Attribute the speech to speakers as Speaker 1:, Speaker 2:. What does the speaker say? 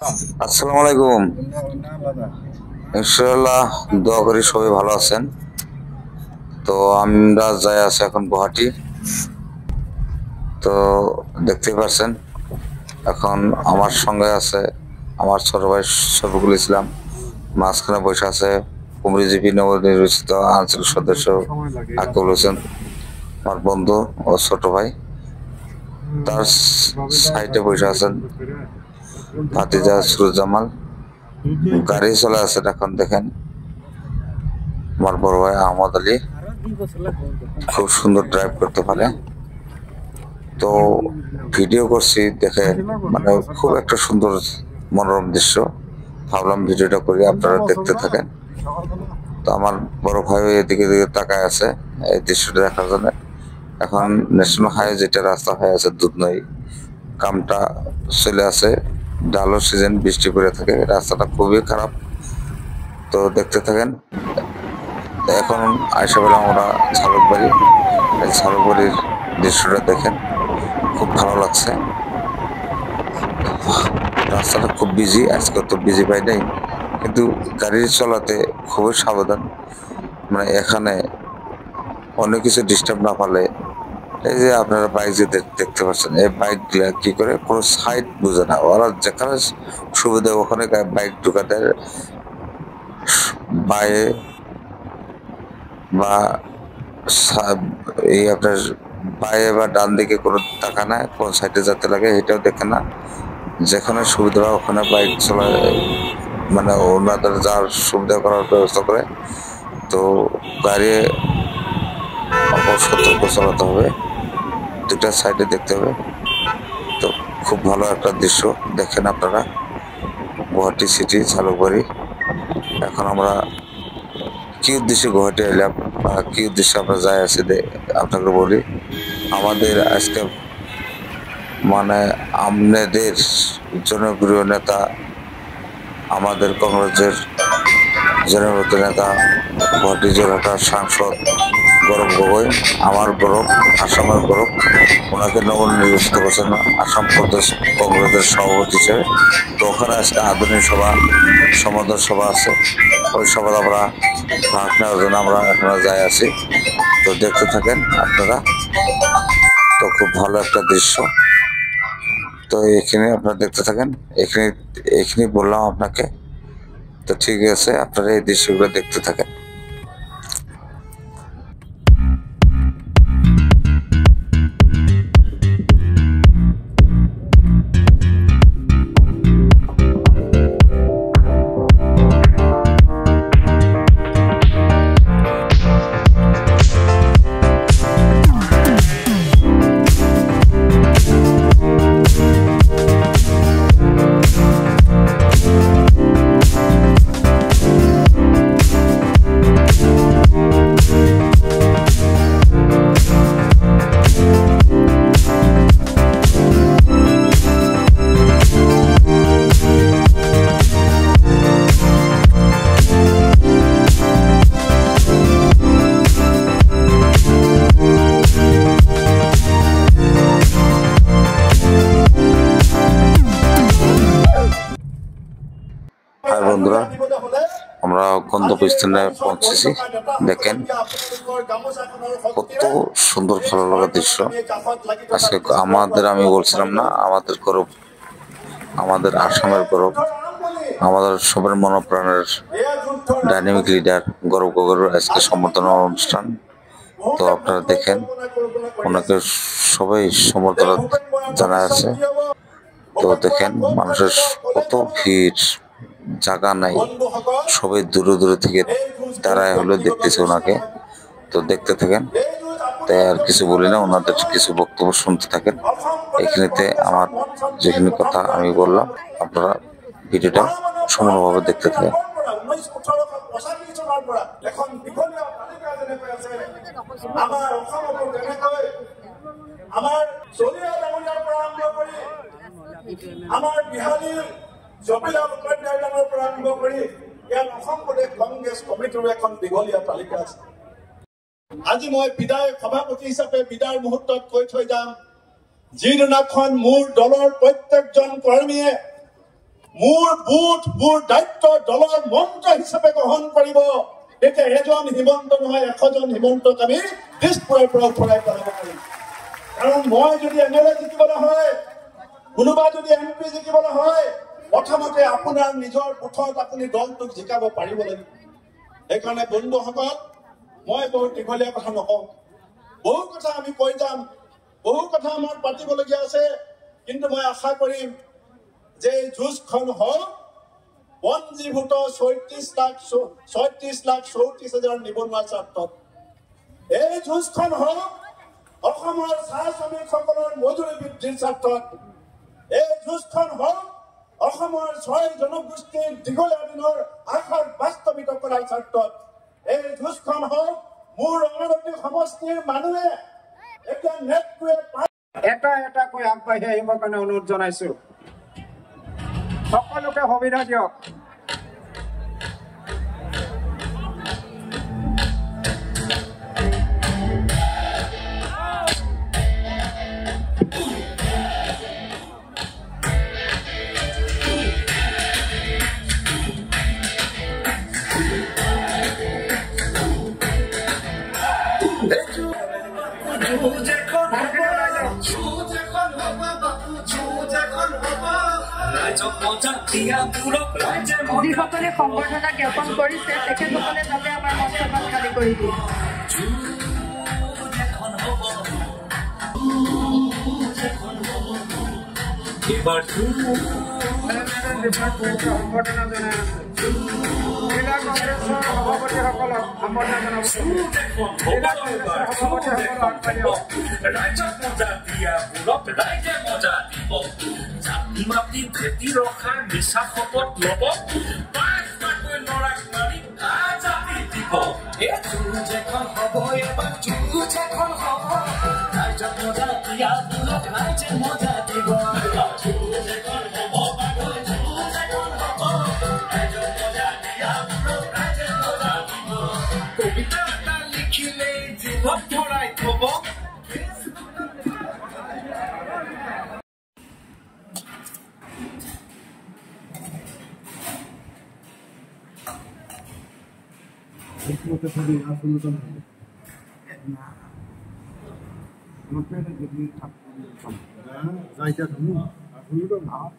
Speaker 1: আসসালামু আলাইকুম। ইনশাআল্লাহ দোয়া করি সবাই ভালো আছেন। তো আমরা যাই আছি এখন গুয়াহাটি। তো দেখতেই পাচ্ছেন এখন আমার সঙ্গে আছে আমার ছোট ভাই শফিকুল ইসলাম, মাঝখানে বসে আছে কুমরিজীবী নবনির্বাচিত আঞ্চলিক সদস্য আকিবুল হোসেন, আমার বন্ধু ও ছোট ভাই। তার সাইডে বসে আছেন ভাতিজা সুরুজ্জামাল। গাড়ি চলে আছে এখন দেখেন আমার বড় ভাই আহমদ আলী, খুব সুন্দর ড্রাইভ করতে পারে। তো ভিডিও করছি দেখে মানে খুব একটা সুন্দর মনোরম দৃশ্য, ভাবলাম ভিডিওটা করি আপনারা দেখতে থাকেন। তো আমার বড় ভাই এদিকে দিকে তাকায় আছে এই দৃশ্যটা দেখার জন্য। এখন ন্যাশনাল হাইওয়ে যেটা রাস্তা হয়ে আছে দুধনই, কামটা চলে আছে, ডালো সিজন, বৃষ্টি পড়ে থাকে, রাস্তাটা খুবই খারাপ। তো দেখতে থাকেন। এখন আয়সা পেলাম আমরা ঝালুকবাড়ি। এই ঝালুকবাড়ির দৃশ্যটা দেখেন, খুব ভালো লাগছে। রাস্তাটা খুব বিজি, আজকে তো বিজি পাই নাই, কিন্তু গাড়ি চলাতে খুবই সাবধান। মানে এখানে অনেক কিছু ডিস্টার্ব না পারলে, এই যে আপনারা বাইক যে দেখতে পাচ্ছেন, এই বাইকগুলা কি করে কোনো সাইড বুঝে না, ওরা যেখানে সুবিধা ওখানে বাইক ঢুকাতে, বায়ে বা এই আপনার বায়ে বা ডান দিকে কোনো টাকা নাই, কোন সাইডে যেতে লাগে এটাও দেখে না, যেখানে সুবিধা হয় ওখানে বাইক চলায়, মানে ওনাদের যার সুবিধা করার ব্যবস্থা করে। তো গাড়ি সতর্ক চালাতে হবে, দুটা সাইডে দেখতে হবে। তো খুব ভালো একটা দৃশ্য দেখেন আপনারা, গুয়াহাটি সিটি ঝালুকবাড়ি। এখন আমরা কি উদ্দেশ্যে গুয়াহাটি এলাম বা কি উদ্দেশ্যে আমরা যাই আছি আপনাকে বলি। আমাদের আজকে মানে আমাদের জনপ্রিয় নেতা, আমাদের কংগ্রেসের জনপ্রিয় নেতা, গুয়াহাটি জেলাটার সাংসদ গৌরব গগৈ, আমার গৌরব, আসামের গৌরব, ওনাকে নবনির্বাচিত করছেন আসাম প্রদেশ কংগ্রেসের সভাপতি হিসেবে। তো ওখানে আজকে আধুনিক সভা, সমাদর সভা আছে, ওই সভায় আমরা ভাগ নেওয়ার জন্য আমরা এখানে যাই আছি। তো দেখতে থাকেন আপনারা। তো খুব ভালো একটা দৃশ্য। তো এখানে আপনারা দেখতে থাকেন, এখানে এখানে বললাম আপনাকে। তো ঠিক আছে, আপনারা এই দৃশ্যগুলো দেখতে থাকেন। হাই বন্ধুরা, আমরা গন্তব্যস্থানে পৌঁছেছি। দেখেন কত সুন্দর ভালো লাগা দৃশ্য। আজকে আমাদের, আমি বলছিলাম না, আমাদের গৌরব, আমাদের আসামের গৌরব, আমাদের সবার মনপ্রাণের ডাইনামিক লিডার গৌরব গগৈর আজকে সম্বর্ধনা অনুষ্ঠান। তো আপনারা দেখেন, ওনাকে সবাই সম্বর্ধনা জানায় আছে। তো দেখেন মানুষের কত ভিড়, জায়গা নাই, সবাই দূরে দূরে থেকে দাঁড়ায় হলে দেখতেছে ওনাকে। তো দেখতে থাকেন, তাই আর কিছু বলি না, ওনাদের কিছু বক্তব্য শুনতে থাকেন। এখানেতে আমার যেখানে কথা আমি বললাম, আপনারা ভিডিওটা সম্পূর্ণভাবে দেখতে থাকেন।
Speaker 2: আমাৰ বিহালীৰ জপিলাল উপাধ্যায়ৰ পৰা আৰম্ভ কৰি ইয়াত অসম প্ৰদেশ কংগ্ৰেছ কমিটিৰ এখন দীঘলীয়া তালিকা আছে। আজি মই বিদায় সভাপতি হিচাপে বিদায়ৰ মুহূৰ্তত কৈ থৈ যাম, যিদিনাখন মোৰ দলৰ প্ৰত্যেকজন কৰ্মীয়ে মোৰ বুথ মোৰ দায়িত্ব দলৰ মন্ত্ৰ হিচাপে গ্ৰহণ কৰিব, তেতিয়া এজন হিমন্ত নহয় 100জন হিমন্তক আমি দিছপুৰৰ পৰা উঠৰাই পেলাব পাৰিম। কাৰণ মই যদি MLA জিকিবলৈ হয়, কোনোবা যদি MP জিকিবলৈ হয়, প্ৰথমতে আপোনাৰ নিজৰ বুথত আপুনি দলটোক জিকাব পাৰিব লাগিব। সেইকাৰণে বন্ধুসকল, মই বহুত দীঘলীয়া কথা নকওঁ, বহু কথা আমি কৈ যাম, বহু কথা আমাৰ পাতিবলগীয়া আছে, কিন্তু মই আশা কৰিম যে এই যুঁজখন হওক পঞ্জীভূত 36,34,000 নিবনুৱাৰ স্বাৰ্থত। এই যুঁজখন হওক অসমৰ চাহ শ্ৰমিকসকলৰ মজুৰি বৃদ্ধিৰ স্বাৰ্থত। এই যুঁজখন হওক অসমৰ 6 জনগোষ্ঠীৰ দীঘলীয়া দিনৰ আশাৰ বাস্তৱিত কৰাৰ স্বাৰ্থত। এই যুঁজখন হওক মোৰ ৰঙানদী সমষ্টিৰ মানুহে এতিয়া নেতৃত্বে
Speaker 3: এটা এটাকৈ আগবাঢ়ি আহিবৰ কাৰণে অনুৰোধ জনাইছো। সকলোকে সুবিধা দিয়ক।
Speaker 4: যিসকলে সম্বৰ্ধনা জ্ঞাপন কৰিছে তেখেতসকলে যাতে আমাৰ মঞ্চখন খালী কৰি দিয়ে।
Speaker 3: সম্বৰ্ধনা জনাই আছে জিলা কংগ্ৰেছৰ সভাপতিসকলক সম্বৰ্ধনা জনাব। জিলা কংগ্ৰেছৰ সভাপতিসকলক আগবাঢ়ি আহক।
Speaker 5: ৰাইজক মজা দিয়া বুঢ়ত ৰাইজে মজা দিব, জাতি মাতি ভেটি ৰখাৰ মিছা শপত ল'ব, পাঁচটাকৈ ল'ৰাক মাৰি আজাদি দিব। এই যুঁজ এখন হ'ব, এবাৰ যুঁজ এখন হ'ব, ৰাইজক মজা দিয়া বুঢ়ত ৰাইজে মজা দিব। যুঁজ এখন হ'ব, যুঁজ এখন হ'ব, ৰাইজক মজা দিয়া বুঢ়ত ৰাইজে মজা দিব। কবিতা এটা লিখিলেই জীৱন ভৰাই থব।
Speaker 3: Nah, saya kamu, aku juga nggak.